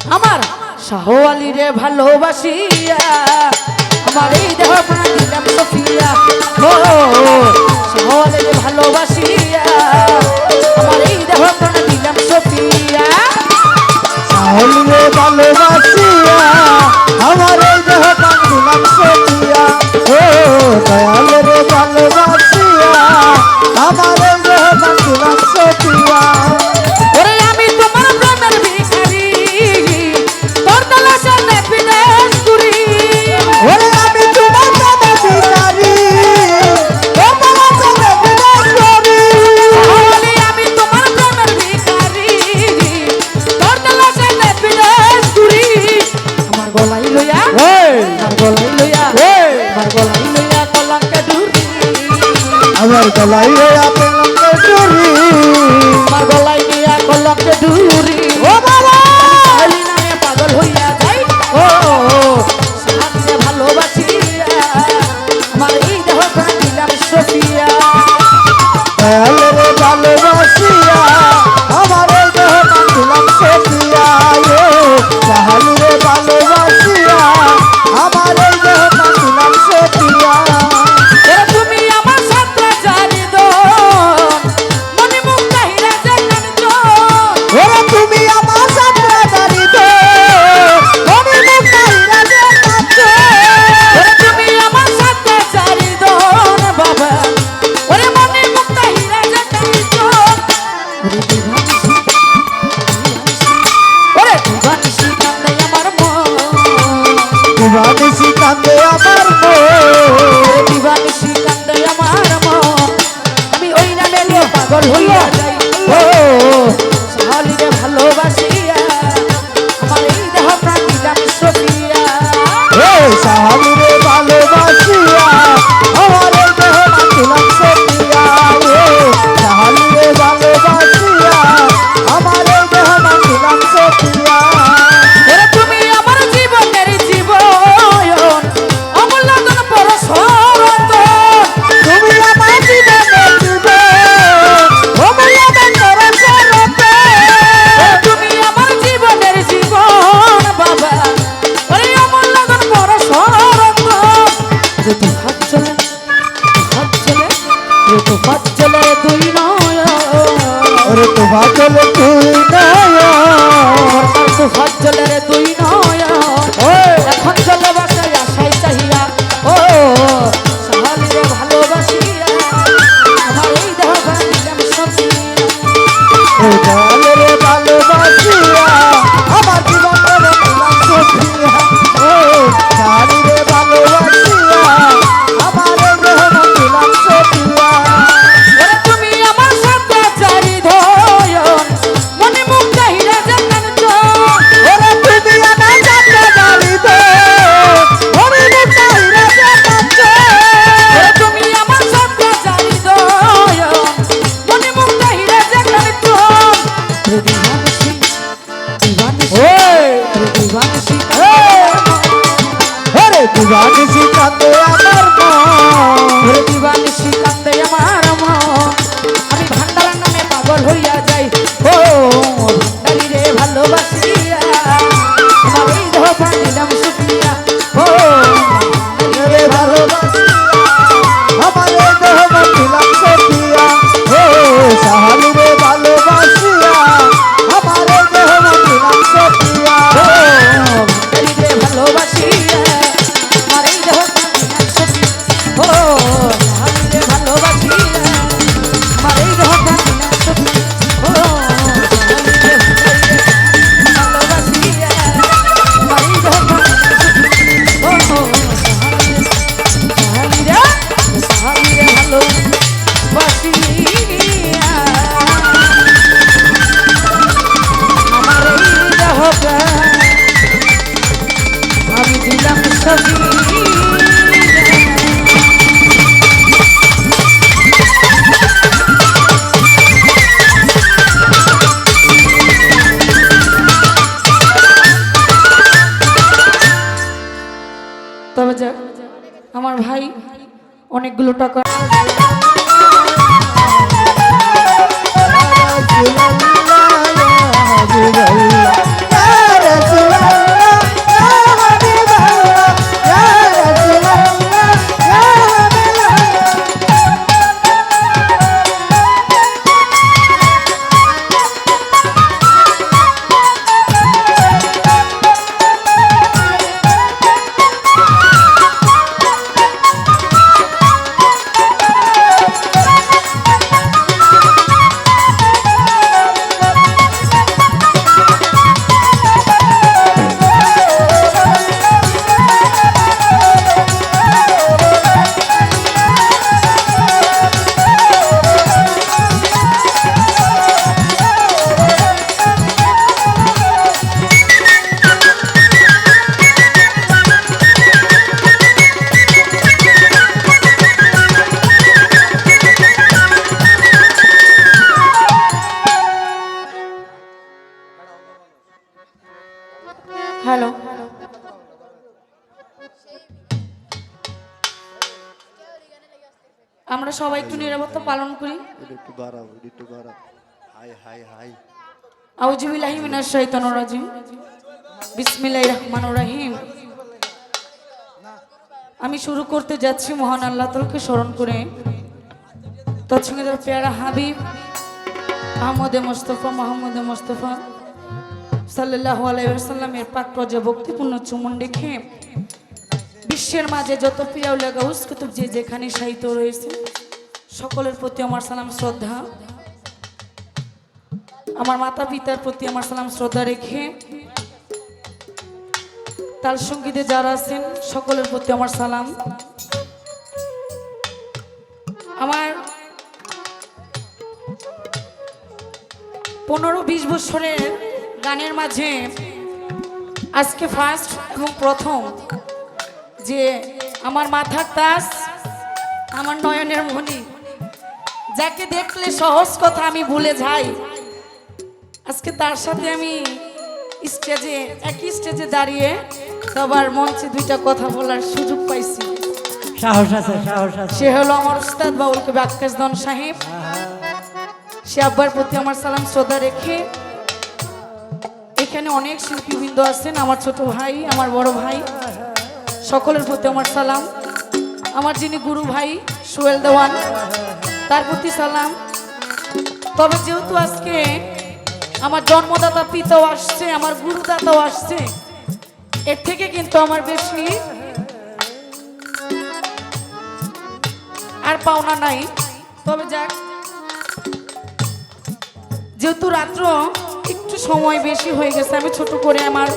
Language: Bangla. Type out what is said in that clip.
আমার শাহওয়ালি রে ভালোবাসিয়া আমার এই দেহ প্রাণ দিলাম সফিয়া ও শাহওয়ালি রে ভালোবাসিয়া আমার এই দেহ প্রাণ দিলাম সফিয়া শাহওয়ালি রে ভালোবাসিয়া আমার এই দেহ প্রাণ দিলাম সফিয়া ও দয়াল রে ভালোবাসিয়া আমার এই দেহ প্রাণ দিলাম সফিয়া ওরে আমি তোমার প্রেমের ভিখারি তোর তলাশে বিদেশ ঘুরি ওরে আমি তোমার প্রেমের ভিখারি তোর তলাশে বিদেশ ঘুরি শাহওয়ালি আমি তোমার প্রেমের ভিখারি তোর তলাশে বিদেশ ঘুরি আমার গলাই লইয়া আমার গলাই লইয়া আমার গলাই লইয়া কলঙ্কে ডুরি আমার গলাই আপেলকে ডুরি আমার গলাই নিয়া কলঙ্কে ডুরি ও বাবা শাহওয়ালি নামে পাগল হইয়া যাই ও শাহওয়ালি ভালোবাসিয়া আমার এই দেহ প্রাণ দিলাম সফিয়া দয়াল রে ভালোবাসিয়া আমার এই দেহ প্রাণ দিলাম সফিয়া শাহওয়ালি রে ভালোবাসিয়া আমার এই দেহ প্রাণ দিলাম সফিয়া ওরে তুমি আমার সাতরা জারি দন মনে মুক্তা হীরা যে কানজন ওরে তুমি আমার সাথে দাঁড়িত তুমি মুক্তাইরা যে কাছে ওরে তুমি আমার সাতরা জারি দন বাবা ওরে মনে মুক্তা হীরা যে কানজন ওরে দিবানিশি কান্দে আমার মন দিবানিশি কান্দে আমার মন ওরে দিবানিশি কান্দে আমার মন আমি ওই নামে নিয়ে পাগল হইয়া যাই ও শাহওয়ালি রে ভালোবাসিয়া আমার এই দেহ প্রাণ দিলাম সফিয়া হে শাহওয়ালি রে ভালোবাসিয়া আমার এই দেহ প্রাণ দিলাম সফিয়া শাহওয়ালি রে ভালোবাসিয়া আমার এই দেহ প্রাণ দিলাম সফিয়া ওরে তুমি আমার জীবনের জীবন অমূল্য ধন পরশরত তুমি আমার জীবনের জীবন অমূল্য ধন পরশরত তুমি আমার জীবনের জীবন বাবা ওরে অমূল্য ধন পরশরত ঋতু হাত চলে দুই নয় ওরে তো বাদল তুই নয় তুফাত চলে রে দুই নয় এখন চলে বাসায় আশাই চাহিয়া ও শাহওয়ালি রে ভালোবাসিয়া আমার এই দেহ প্রাণ দিলাম সফিয়া ও দয়াল রে ভালোবাসিয়া আমার জীবনের দিলাম সফিয়া ও শাহওয়ালি রে ভালোবাসিয়া আমার এই দেহ দিলাম সফিয়া ওরে তুমি আমার সাথে চারি ধয়ন মনে মুক্তা হীরা যে কানজন ওরে তুমি আমার সাথে দাঁড়িত ওরে মুক্তাইরা যে কাছে ওরে তুমি আমার সাথে চারি ধয়ন মনে মুক্তা হীরা যে কানজন দিবানিশি দিবানিশি ওরে দিবানিশি কান্দে আমার মন ওরে দিবানিশি কান্দে আমার মন আমি ভান্ডার নামে পাগল হইয়া যাই ও ভান্ডারি রে ভালোবাসিয়া আমার এই দেহ প্রাণ দিলাম সফিয়া ও রে ভালোবাসিয়া আমার এই দেহ দিলাম সফিয়া ও শাহওয়ালি রে ভালোবাসিয়া আমার এই দেহ দিলাম সফিয়া ভান্ডারি রে ভালোবাসিয়া আমার এই দেহ প্রাণ দিলাম সফিয়া ও শাহওয়ালি রে ভালোবাসিয়া আমার এই দেহ প্রাণ দিলাম সফিয়া ও শাহওয়ালি রে ভালোবাসিয়া আমার এই দেহ প্রাণ দিলাম সফিয়া ও শাহওয়ালি রে ভালোবাসিয়া আমার এই দেহ প্রাণ আমি দিলাম সফিয়া তবে যাক আমার ভাই অনেকগুলো টাকা রাসূলুল্লাহ ইয়া হাবিবাল্লাহ ইয়া রাসূল হ্যালো, আমরা সবাই একটু নিরাপত্তা পালন করি। একটু বাড়াও, একটু বাড়াও। High high high. আউযুবিল্লাহি মিনাশ শাইতানির রাজিম। বিসমিল্লাহির রহমানির রহিম। আমি শুরু করতে যাচ্ছি মহান আল্লাহ তাআলাকে স্মরণ করে, তৎসঙ্গে তার পেয়ারা হাবিব আহমদে মুস্তফা সাল্লাল্লাহু আলাইহি ওয়াসাল্লামের পাক রজা ভক্তিপূর্ণ চুমন রেখে বিশ্বের মাঝে যত প্রিয় লাগা উস্কুতুব যে যেখানে সাহিত্য রয়েছে সকলের প্রতি আমার সালাম শ্রদ্ধা। আমার মাতা পিতার প্রতি আমার সালাম শ্রদ্ধা রেখে তাল সঙ্গীতে যারা আছেন সকলের প্রতি আমার সালাম। আমার 15-20 বছরের গানের মাঝে আজকে ফার্স্ট এবং প্রথম যে আমার মাথার তাজ, আমার নয়নের মণি, যাকে দেখলে সহজ কথা আমি ভুলে যাই, আজকে তার সাথে আমি স্টেজে একই স্টেজে দাঁড়িয়ে সবার মঞ্চে দুইটা কথা বলার সুযোগ পাইছি। সাহস আছে, সাহস আছে। সে হলো আমার উস্তাদ বাউল কবি আক্কাস দন সাহেব। সে আব্বার প্রতি আমার সালাম শ্রদ্ধা রেখে এখানে অনেক শিল্পীবৃন্দ আছেন, আমার ছোট ভাই, আমার বড় ভাই, সকলের প্রতি আমার সালাম। আমার যিনি গুরু ভাই সোহেল দেওয়ান, তার প্রতি সালাম। তবে যেহেতু আজকে আমার জন্মদাতা পিতাও আসছে, আমার গুরুদাতাও আসছে, এর থেকে কিন্তু আমার বেশি আর পাওনা নাই। তবে যাক, যেহেতু রাত্র একটু সময় বেশি হয়ে গেছে, আমি ছোট করে আমার